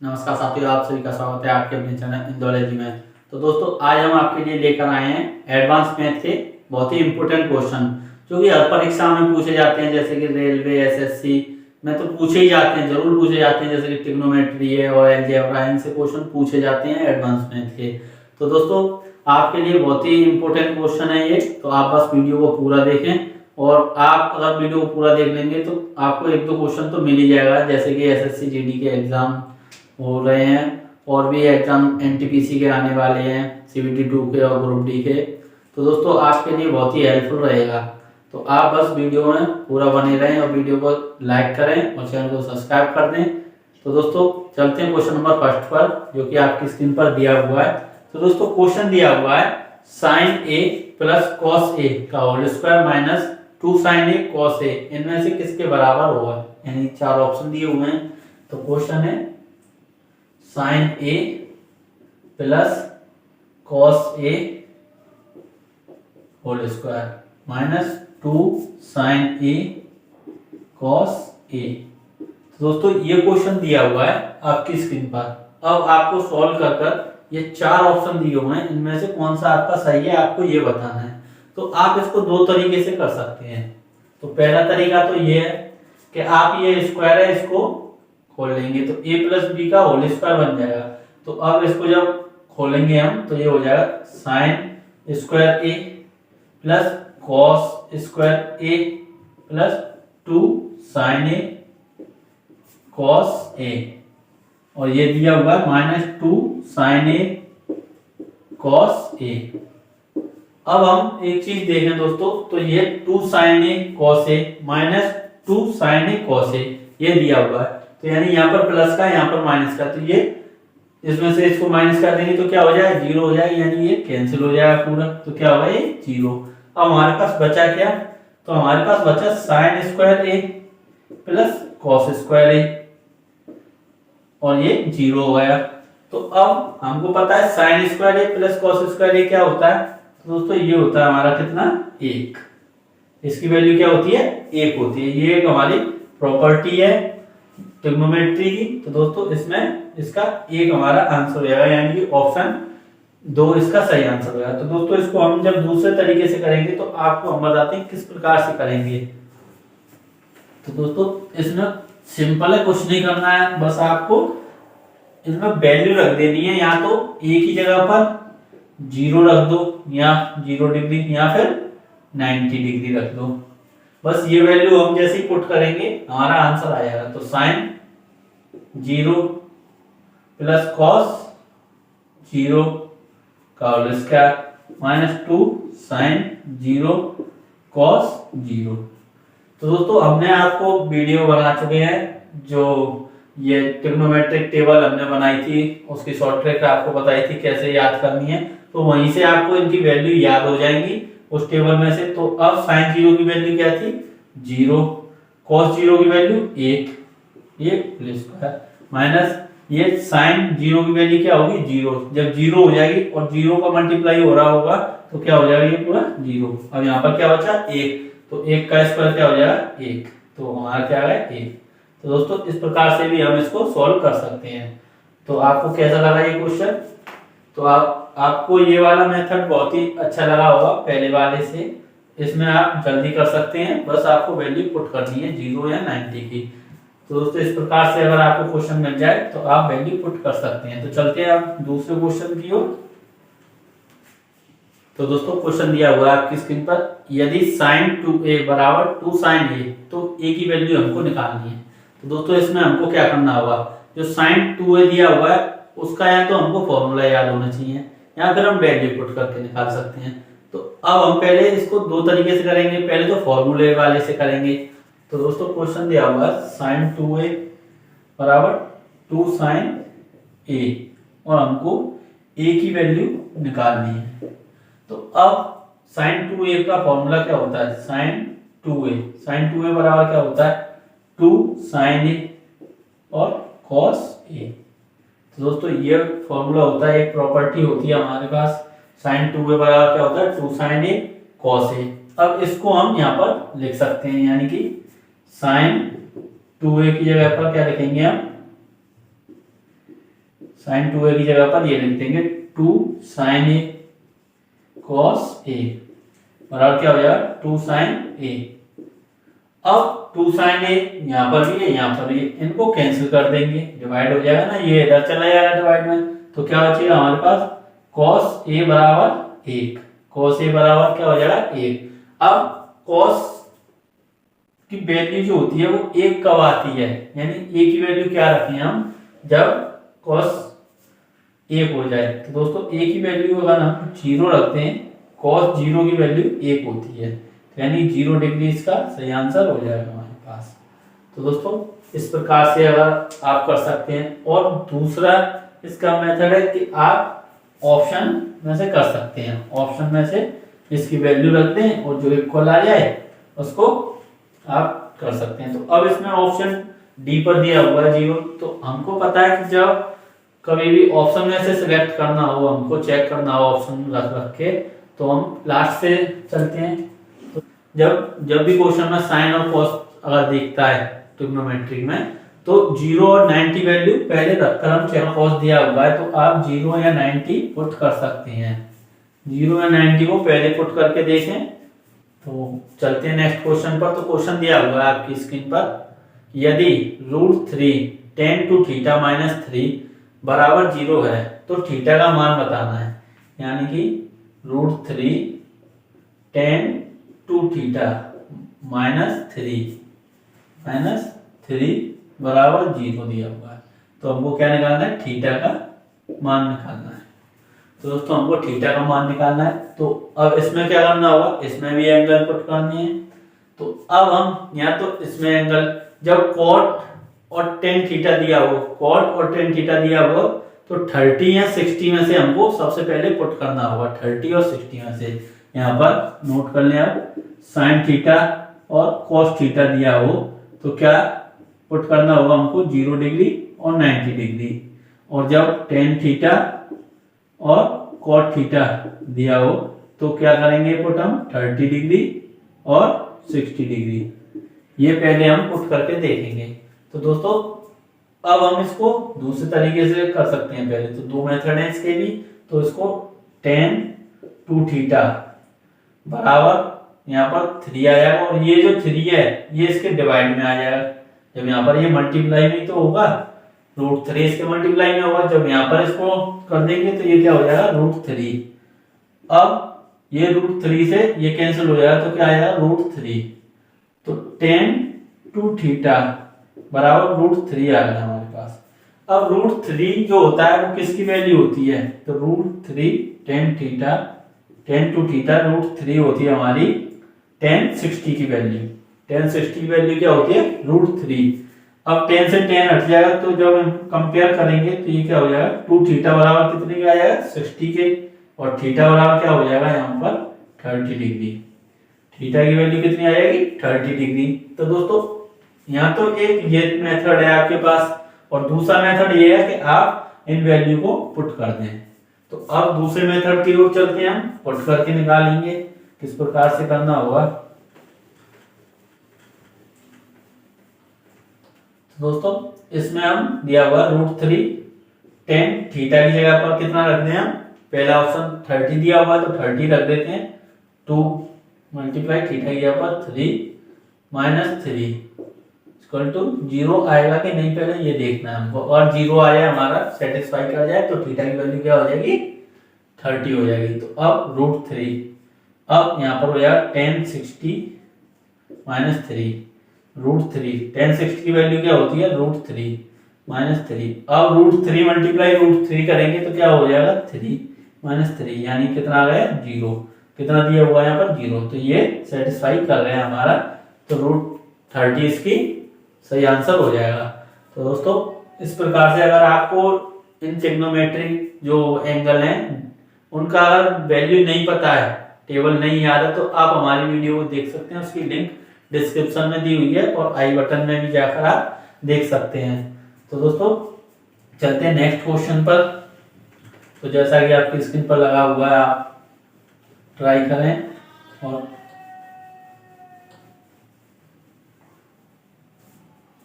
नमस्कार साथियों, आप सभी का स्वागत है आपके अपने चैनल इंदौलॉजी में। तो दोस्तों आज हम आपके लिए लेकर आए हैं एडवांस मैथ के बहुत ही इंपॉर्टेंट क्वेश्चन जो कि हर परीक्षा में पूछे जाते हैं, जैसे कि रेलवे, एसएससी में तो पूछे ही जाते हैं, जरूर पूछे जाते हैं। जैसे कि ट्रिग्नोमेट्री है और अलजेब्रा, इनसे क्वेश्चन पूछे जाते हैं एडवांस मैथ के। तो दोस्तों आपके लिए बहुत ही इंपॉर्टेंट क्वेश्चन है ये, तो आप बस वीडियो को पूरा देखें। और आप अगर वीडियो को पूरा देख लेंगे तो आपको एक दो क्वेश्चन तो मिल ही जाएगा, जैसे कि एसएससी जीडी के एग्जाम हो रहे हैं और भी एग्जाम एनटीपीसी के आने वाले हैं, सीबीटी 2 के और ग्रुप डी के। तो दोस्तों आपके लिए बहुत ही हेल्पफुल रहेगा, तो आप बस वीडियो में पूरा बने रहें और वीडियो को लाइक करें और चैनल को सब्सक्राइब कर दें। तो दोस्तों चलते हैं क्वेश्चन नंबर फर्स्ट पर, जो कि आपकी स्क्रीन पर दिया हुआ है। तो दोस्तों क्वेश्चन दिया हुआ है sign A plus cos A का whole square minus 2 sign A cos A इनमें से किसके बराबर होगा, यानी चार ऑप्शन दिए हुए हैं। तो क्वेश्चन है sign A plus cos A whole square minus 2 sign A cos A. तो दोस्तों ये क्वेश्चन दिया हुआ है आपकी स्क्रीन पर। अब आपको सॉल्व कर कर ये चार ऑप्शन दिए हुए हैं, इनमें से कौन सा आपका सही है आपको ये बताना है। तो आप इसको दो तरीके से कर सकते हैं। तो पहला तरीका तो ये है कि आप ये स्क्वायर है इसको खोल लेंगे तो a प्लस बी का होल स्क्वायर बन जाएगा। तो अब इसको जब खोलेंगे हम तो ये हो जाएगा sine square A plus cos square A plus 2 sign A cos A, और ये दिया हुआ है minus 2 sign A cos A. अब हम एक चीज देखें दोस्तों, तो ये 2 sign A cos A minus 2 sign A cos A ये दिया हुआ है। तो यानी यहाँ पर प्लस का, यहाँ पर माइनस का, तो ये इसमें से इसको माइनस कर देंगे तो क्या हो जाएगा, जीरो हो जाएगा, यानी ये कैंसिल हो जाएगा पूरा। तो क्या होगा, ये जीरो। अब हमारे पास बचा क्या, तो हमारे पास बचा साइन स्क्वायर ए प्लस कॉस स्क्वायर ए, और ये जीरो हो गया। तो अब हमको पता है साइन स्क्वायर ए प्लस कॉस स्क्वायर ए क्या होता है। तो दोस्तों ये होता है हमारा कितना, एक। इसकी वैल्यू क्या होती है, एक होती है। ये एक हमारी प्रॉपर्टी है ट्रिग्नोमेट्री की। तो दोस्तों इसमें इसका एक हमारा आंसर हो जाएगा, यानी कि ऑप्शन 2 इसका सही आंसर होगा। तो दोस्तों इसको हम जब दूसरे तरीके से करेंगे तो आपको हम बताते हैं किस प्रकार से करेंगे। तो दोस्तों इसमें सिंपल है, कुछ नहीं करना है, बस आपको इसमें वैल्यू रख देनी है। या तो एक ही जगह पर 0 रख दो, या 0 डिग्री, या फिर 90 डिग्री रख दो। बस ये वैल्यू हम जैसे ही पुट करेंगे हमारा आंसर आ जाएगा। तो साइन 0 प्लस कॉस 0 का whole square minus 2 sine 0 cos 0। तो दोस्तों हमने आपको वीडियो बना चुके हैं, जो ये ट्रिग्नोमेट्रिक टेबल हमने बनाई थी, उसकी शॉर्ट ट्रिक आपको बताई थी कैसे याद करनी है। तो वहीं से आपको इनकी वैल्यू याद हो जाएंगी उस टेबल में से। तो अब साइन 0 की वैल्यू क्या थी, 0, कॉस 0 की वैल्यू 1, ये होल स्क्वायर माइनस ये साइन 0 की वैल्यू क्या होगी, 0। जब 0 हो जाएगी और 0 का मल्टीप्लाई हो रहा होगा तो क्या हो जाएगा, ये पूरा 0। अब यहाँ पर क्या बचा, 1, तो 1 का स्क्वायर क्या हो जाएगा, 1। तो हमारा क्या आ गया, 1। तो दोस्तों इस प्रकार से भी हम इसको सॉल्व कर सकते हैं। तो आपको कैसा लगा ये क्वेश्चन, तो आपको ये वाला मेथड बहुत ही अच्छा लगा होगा पहले वाले से। इसमें आप जल्दी कर सकते हैं, बस आपको वैल्यू पुट करनी है 0 या 90 की। तो दोस्तों इस प्रकार से अगर आपको क्वेश्चन मिल जाए तो आप वैल्यू पुट कर सकते हैं। तो चलते हैं आप दूसरे क्वेश्चन की ओर। तो दोस्तों क्वेश्चन दिया हुआ है आपकी स्क्रीन पर, यदि sin 2a बराबर 2 sin a, तो a की वैल्यू हमको निकालनी है। तो दोस्तों इसमें हमको क्या करना होगा, जो sin 2a दिया हुआ है उसका या तो हमको फॉर्मूला याद होना चाहिए, या फिर हम वैल्यू पुट करके निकाल सकते हैं। तो अब हम पहले इसको दो तरीके से करेंगे, पहले तो फॉर्मूले वाले से करेंगे। तो दोस्तों क्वेश्चन दिया हुआ है sin 2a बराबर 2 sin a, और हमको a की वैल्यू निकालनी है। तो अब sin 2a का फॉर्मूला क्या होता है, sin 2a बराबर क्या होता है, 2 sin a और cos a। तो दोस्तों ये फॉर्मूला होता है, एक प्रॉपर्टी होती है हमारे पास, sin 2a बराबर क्या होता है, 2 sin a cos a। अब इसको हम यहाँ पर लिख सकते हैं, यानी कि sin 2a की जगह पर क्या लिखेंगे हम, साइन 2a की जगह पर ये लिख देंगे 2 साइन ए कॉस ए बराबर क्या हो जाएगा 2 साइन ए। अब 2 साइन ए यहाँ पर भी है यहाँ पर भी है, इनको कैंसिल कर देंगे, डिवाइड हो जाएगा ना, ये इधर चला जाएगा डिवाइड में, तो क्या बचेगा हमारे पास कॉस ए बराबर 1, कॉस ए बराबर क्या हो जाएगा 1। अब कॉस की वैल्यू जो होती है वो 1 कब आती है, यानी ए की वैल्यू क्या रखें हम जब कॉस 1 हो जाए, तो दोस्तों ए की वैल्यू अगर हम 0 रखते हैं, कॉस 0 की वैल्यू 1 होती है, यानी 0 डिग्री इसका सही आंसर हो जाएगा हमारे पास। तो दोस्तों इस प्रकार से अगर आप कर सकते हैं। और दूसरा इसका मेथड है कि आप ऑप्शन में से कर सकते हैं, ऑप्शन में से इसकी वैल्यू रख दें और जो इक्वल आ जाए उसको आप कर सकते हैं। तो अब इसमें ऑप्शन डी पर दिया हुआ है 0, तो हमको पता है कि जब कभी भी ऑप्शन में से सिलेक्ट करना हो, हमको चेक करना हो ऑप्शन रख रख के, तो हम लास्ट से चलते हैं। तो जब भी क्वेश्चन में साइन और कॉस अगर देखता है ट्रिग्नोमेट्री में, तो 0 और 90 वैल्यू पहले रखकर हम चेक कॉस दिया हुआ है, तो आप 0 या 90 पुट कर सकते हैं, 0 या 90 को पहले पुट करके देखें। तो चलते हैं नेक्स्ट क्वेश्चन पर। तो क्वेश्चन दिया हुआ है आपकी स्क्रीन पर, यदि √3 tan टू थीटा -3 बराबर 0 है तो थीटा का मान बताना है, यानी कि √3 tan टू थीटा -3 बराबर 0 दिया हुआ है, तो हमको क्या निकालना है, थीटा का मान निकालना है। तो दोस्तों हमको थीटा का मान निकालना है, तो अब इसमें क्या करना होगा, इसमें भी एंगल पुट करनी है। तो अब हम या तो इसमें एंगल जब कॉट और टेन थीटा दिया हो, कॉट और टेन थीटा दिया हो, तो 30 या 60 में से हमको सबसे पहले पुट करना होगा, 30 और 60 में से। यहाँ पर नोट कर लें आप, साइन थीटा और कॉस थीटा दिया हो तो क्या पुट करना होगा हमको 0 डिग्री और 90 डिग्री, और जब टेन थीटा और कॉट थीटा दिया हो तो क्या करेंगे पुट हम 30 डिग्री और 60 डिग्री, ये पहले हम पुट करके देखेंगे। तो दोस्तों अब हम इसको दूसरे तरीके से कर सकते हैं, पहले तो दो मेथड हैं इसके भी। तो इसको tan टू थीटा बराबर यहाँ पर 3 आ जाएगा, और ये जो 3 है ये इसके डिवाइड में आ जाएगा, जब यहाँ पर ये मल्टीप्लाई भी तो होगा, √3 इसके मल्टीप्लाई में होगा, जब यहाँ पर इसको कर देंगे तो ये क्या हो जाएगा √3। अब ये √3 से ये कैंसिल हो जाएगा, तो क्या आएगा √3, तो tan टू थीटा बराबर √3 आ गया हमारे पास। अब √3 जो होता है वो किसकी वैल्यू होती है, तो √3 tan टू थीटा √3 होती है हमारी tan 60 की वैल्यू, tan 60 की वैल्यू क्या होती है √3। अब tan से tan हट जाएगा, तो जब हम कंपेयर करेंगे तो ये क्या हो जाएगा, 2 थीटा बराबर कितने का आ जाएगा 60 के, और थीटा बराबर क्या हो जाएगा यहाँ पर 30 डिग्री, थीटा की वैल्यू कितनी आ जाएगी 30 डिग्री। तो दोस्तों यहाँ तो एक ये मेथड है आपके पास, और दूसरा मेथड ये है कि आप इन वैल्यू को पुट कर दें। तो अब दूसरे मेथड की ओर चलते हैं, हम पुट करके निकालेंगे किस प्रकार से करना होगा। दोस्तों इसमें हम दिया हुआ √3 tan थीटा की जगह पर कितना रख दें हम, पहला ऑप्शन 30 दिया हुआ तो 30 रख देते हैं, 2 मल्टीप्लाई थीटा की जगह पर 3 -3 इक्वल टू 0 आएगा कि नहीं पहले ये देखना है हमको, और 0 आ जाए हमारा सेटिस्फाई कर जाए तो थीटा की वैल्यू क्या हो जाएगी 30 हो जाएगी। तो अब √3, अब यहाँ पर हो जाएगा tan 60 -3 √3, tan 60 की वैल्यू क्या होती है √3 -3, अब √3 मल्टीप्लाई √3 करेंगे तो क्या हो जाएगा 3 -3, यानी कितना आ गया 0, कितना दिया हुआ है यहाँ पर 0, तो ये सेटिस्फाई कर रहे हैं हमारा, तो √30 इसकी सही आंसर हो जाएगा। तो दोस्तों इस प्रकार से अगर आपको इन ट्रिग्नोमेट्रिक जो एंगल हैं उनका अगर वैल्यू नहीं पता है, टेबल नहीं याद है, तो आप हमारी वीडियो को देख सकते हैं, उसकी लिंक डिस्क्रिप्शन में दी हुई है और आई बटन में भी जाकर आप देख सकते हैं। तो दोस्तों चलते हैं नेक्स्ट क्वेश्चन पर। तो जैसा कि आपकी स्क्रीन पर लगा हुआ है आप ट्राई करें। और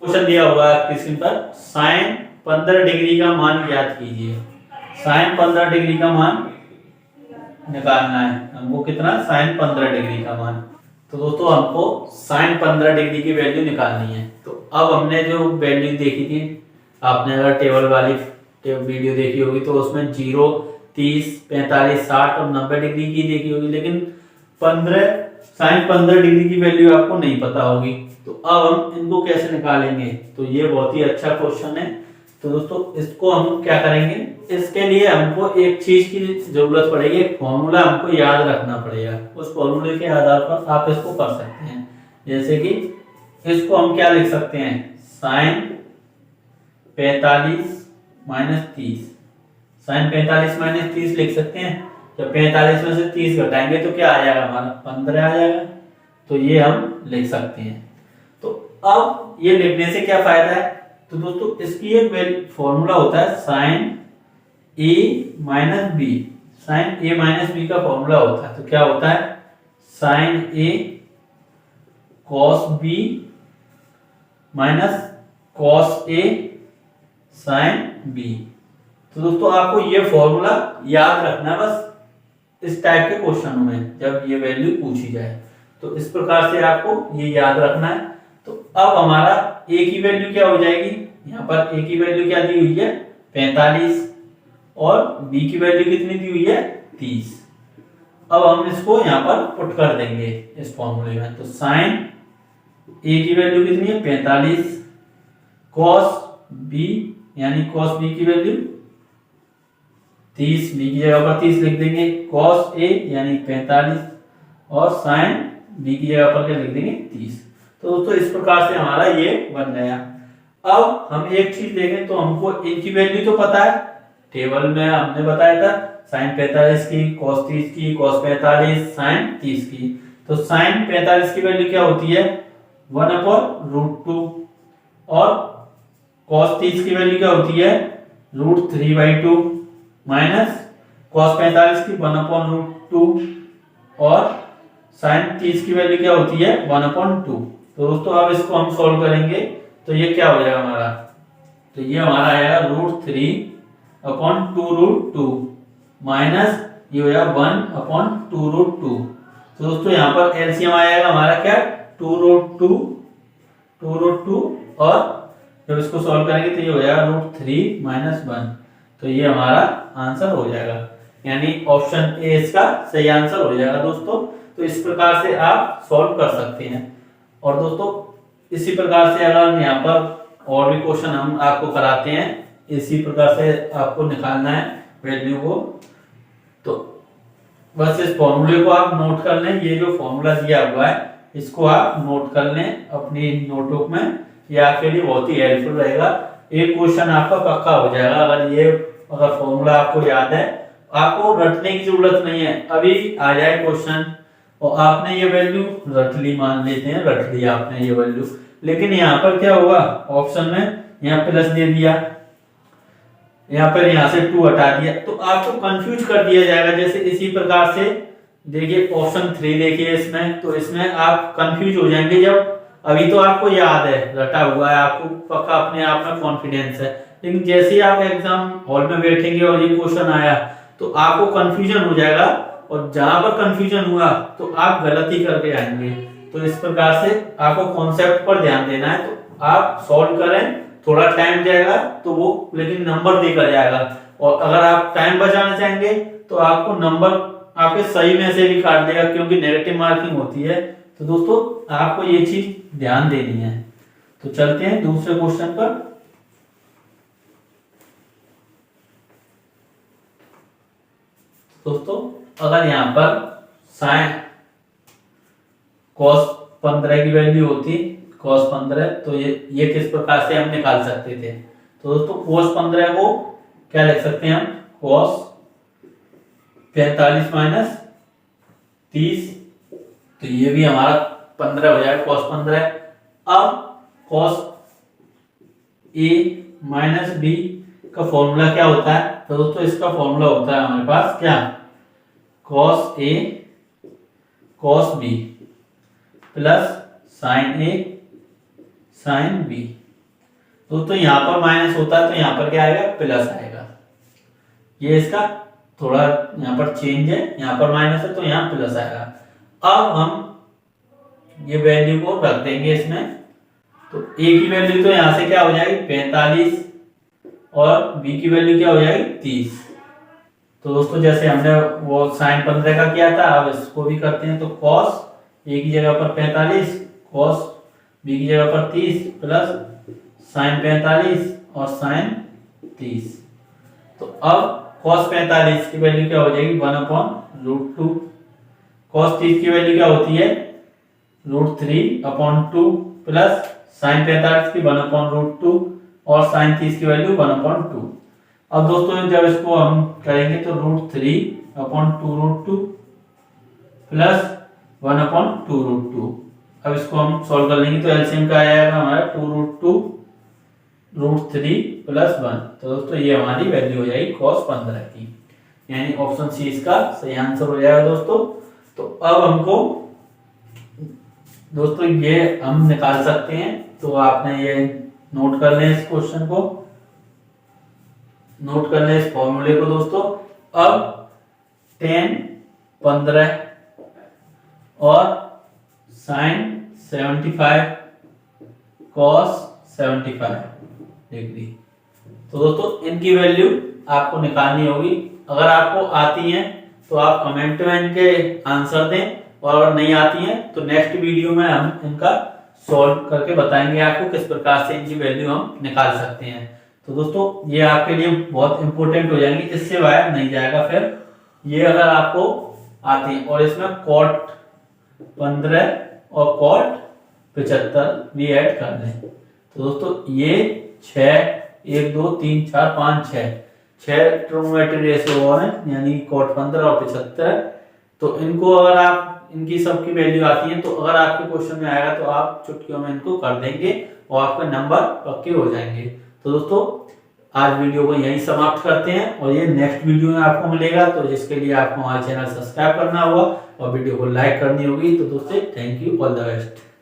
क्वेश्चन दिया हुआ है आपकी स्क्रीन पर, साइन 15 डिग्री का मान ज्ञात कीजिए। साइन 15 डिग्री का मान निकालना है हमको। कितना? साइन 15 डिग्री का मान। तो दोस्तों हमको साइन 15 डिग्री की वैल्यू निकालनी है। तो अब हमने जो वैल्यू देखी थी, आपने अगर टेबल वाली वीडियो देखी होगी तो उसमें 0, 30, 45, 60 और 90 डिग्री की देखी होगी, लेकिन 15 साइन 15 डिग्री की वैल्यू आपको नहीं पता होगी। तो अब हम इनको कैसे निकालेंगे? तो ये बहुत ही अच्छा क्वेश्चन है। तो दोस्तों इसको हम क्या करेंगे, इसके लिए हमको एक चीज की जरूरत पड़ेगी, एक फॉर्मूला हमको याद रखना पड़ेगा। उस फॉर्मूले के आधार पर आप इसको कर सकते हैं। जैसे कि इसको हम क्या लिख सकते हैं, साइन 45 माइनस 30, साइन 45 माइनस 30 लिख सकते हैं। जब 45 में से 30 घटाएंगे तो क्या आ जाएगा हमारा? 15 आ जाएगा। तो ये हम लिख सकते हैं। तो अब ये लिखने से क्या फायदा है? तो दोस्तों इसकी एक फॉर्मूला होता है साइन ए माइनस बी। साइन ए माइनस बी का फॉर्मूला होता है। तो क्या होता है? Sign A cos B minus cos A sine B. तो दोस्तों आपको ये फॉर्मूला याद रखना है बस इस टाइप के क्वेश्चन में जब ये वैल्यू पूछी जाए। तो इस प्रकार से आपको ये याद रखना है। तो अब हमारा ए की वैल्यू क्या हो जाएगी? यहाँ पर ए की वैल्यू क्या दी हुई है? 45 और बी की वैल्यू कितनी दी हुई है? 30। अब हम इसको यहाँ पर पुट कर देंगे इस फॉर्मूले में। तो साइन ए की वैल्यू कितनी है? 45, कॉस बी यानी कॉस बी की वैल्यू 30, बी की जगह पर 30 लिख देंगे, कॉस ए यानी 45 और साइन बी की जगह पर क्या लिख देंगे? 30। तो दोस्तों इस प्रकार से हमारा ये बन गया। अब हम एक चीज देखें तो हमको इनकी वैल्यू तो पता है, टेबल में हमने बताया था साइन 45 की, कॉस 30 की, कॉस 45, साइन 30 की। तो साइन 45 की वैल्यू क्या होती है? 1/√2 और कॉस 30 की वैल्यू क्या होती है? √3/2 माइनस कॉस 45 की 1/√2 और साइन 30 की वैल्यू क्या होती है? 1/2। तो दोस्तों अब इसको हम सॉल्व करेंगे तो ये क्या हो जाएगा हमारा? तो ये हमारा आएगा √3/2√2 माइनस ये हो जाएगा 1/2√2। तो दोस्तों यहाँ पर एलसीएम आएगा हमारा क्या? 2√2 और जब इसको सॉल्व करेंगे तो ये हो जाएगा √3 - 1। तो ये हमारा आंसर हो जाएगा, यानी ऑप्शन ए इसका सही आंसर हो जाएगा दोस्तों। तो इस प्रकार से आप सॉल्व कर सकते हैं। और दोस्तों इसी प्रकार से अगर यहाँ पर और भी क्वेश्चन हम आपको कराते हैं, इसी प्रकार से आपको निकालना है वैल्यू को। तो बस इस फॉर्मूले को आप नोट कर लें। ये जो फॉर्मूला दिया हुआ है इसको आप नोट कर लें अपनी नोटबुक में। ये आपके लिए बहुत ही हेल्पफुल रहेगा। एक क्वेश्चन आपका पक्का हो जाएगा अगर फॉर्मूला आपको याद है। आपको रटने की जरूरत नहीं है, अभी आ जाए क्वेश्चन और आपने ये वैल्यू रट ली, मान लेते हैं रट ली आपने ये वैल्यू, लेकिन यहाँ पर क्या हुआ? ऑप्शन में यहाँ प्लस दे दिया, यहाँ पर यहाँ से 2 हटा दिया, तो आपको कंफ्यूज कर दिया जाएगा। जैसे इसी प्रकार से देखिए ऑप्शन 3 देखिए इसमें, तो इसमें आप कंफ्यूज हो जाएंगे। जब अभी तो आपको याद है, रटा हुआ है, आपको पक्का अपने आप में कॉन्फिडेंस है, लेकिन जैसे ही आप एग्जाम हॉल में बैठेंगे और ये क्वेश्चन आया तो आपको कंफ्यूजन हो जाएगा, और जहां पर कंफ्यूजन हुआ तो आप गलती करके आएंगे। तो इस प्रकार से आपको कॉन्सेप्ट पर ध्यान देना है। तो आप सॉल्व करें, थोड़ा टाइम जाएगा तो वो लेकिन नंबर देकर जाएगा। और अगर आप टाइम बचाना चाहेंगे तो आपको नंबर आपके सही में से भी काट देगा, क्योंकि नेगेटिव मार्किंग होती है। तो दोस्तों आपको ये चीज ध्यान देनी है। तो चलते हैं दूसरे क्वेश्चन पर। दोस्तों अगर यहाँ पर साइन cos 15 की वैल्यू होती cos 15, तो ये किस प्रकार से हम निकाल सकते थे? तो दोस्तों cos 15 को क्या लिख सकते हैं हम? cos 45 माइनस 30, तो ये भी हमारा 15 हो जाएगा cos 15। अब cos a माइनस b का फॉर्मूला क्या होता है? तो दोस्तों इसका फॉर्मूला होता है हमारे पास क्या? cos a cos b plus sin a sin b। दोस्तों यहाँ पर माइनस होता है तो यहाँ पर क्या आएगा, प्लस आएगा। ये इसका थोड़ा यहाँ पर चेंज है, यहाँ पर माइनस है तो यहाँ प्लस आएगा। अब हम ये वैल्यू को रख देंगे इसमें, तो a की वैल्यू तो यहाँ से क्या हो जाएगी 45 और b की वैल्यू क्या हो जाएगी 30। तो दोस्तों जैसे हमने वो साइन 15 का किया था, अब इसको भी करते हैं। तो cos a की जगह पर 45, cos b की जगह पर 30 प्लस साइन 45 और साइन 30। तो अब cos 45 की वैल्यू क्या हो जाएगी 1/√2। cos 30 की वैल्यू क्या होती है √3/2 प्लस साइन 45 की 1/√2 और साइन 30 की वैल्यू 1/2। अब दोस्तों जब इसको हम करेंगे तो √3/2√2 प्लस 1/2√2। अब इसको हम सॉल्व कर लेंगे तो एलसीएम का आएगा हमारा 2√2 √3 प्लस 1। तो दोस्तों ये हमारी वैल्यू हो जाएगी cos 15 की, यानी ऑप्शन सी इसका सही आंसर हो जाएगा दोस्तों। तो अब हमको दोस्तों ये हम निकाल सकते हैं, तो आपने ये नोट कर लें, इस क्वेश्चन को नोट कर लें, इस फॉर्मूले को दोस्तों। अब tan 15 और sin 75 cos 75 डिग्री, तो दोस्तों इनकी वैल्यू आपको निकालनी होगी। अगर आपको आती है तो आप कमेंट में इनके आंसर दें, और अगर नहीं आती है तो नेक्स्ट वीडियो में हम इनका सॉल्व करके बताएंगे आपको किस प्रकार से इनकी वैल्यू हम निकाल सकते हैं। तो दोस्तों ये आपके लिए बहुत इंपॉर्टेंट हो जाएंगी, इससे बाहर नहीं जाएगा फिर ये अगर आपको आती है। और इसमें cot 15 और cot 75 भी ऐड कर दें। तो दोस्तों ये 6 1 2 3 4 5 6 ट्रिग्नोमेट्री रेशियो और है, यानी cot 15 और 75। तो इनको अगर आप इनकी सबकी वैल्यू आती है तो अगर आपके क्वेश्चन में आएगा तो आप चुटकियों में इनको कर देंगे और आपके नंबर पक्के हो जाएंगे। तो दोस्तों आज वीडियो को यहीं समाप्त करते हैं, और ये नेक्स्ट वीडियो में आपको मिलेगा, तो जिसके लिए आपको हमारे चैनल सब्सक्राइब करना होगा और वीडियो को लाइक करनी होगी। तो दोस्तों thank you, all the best.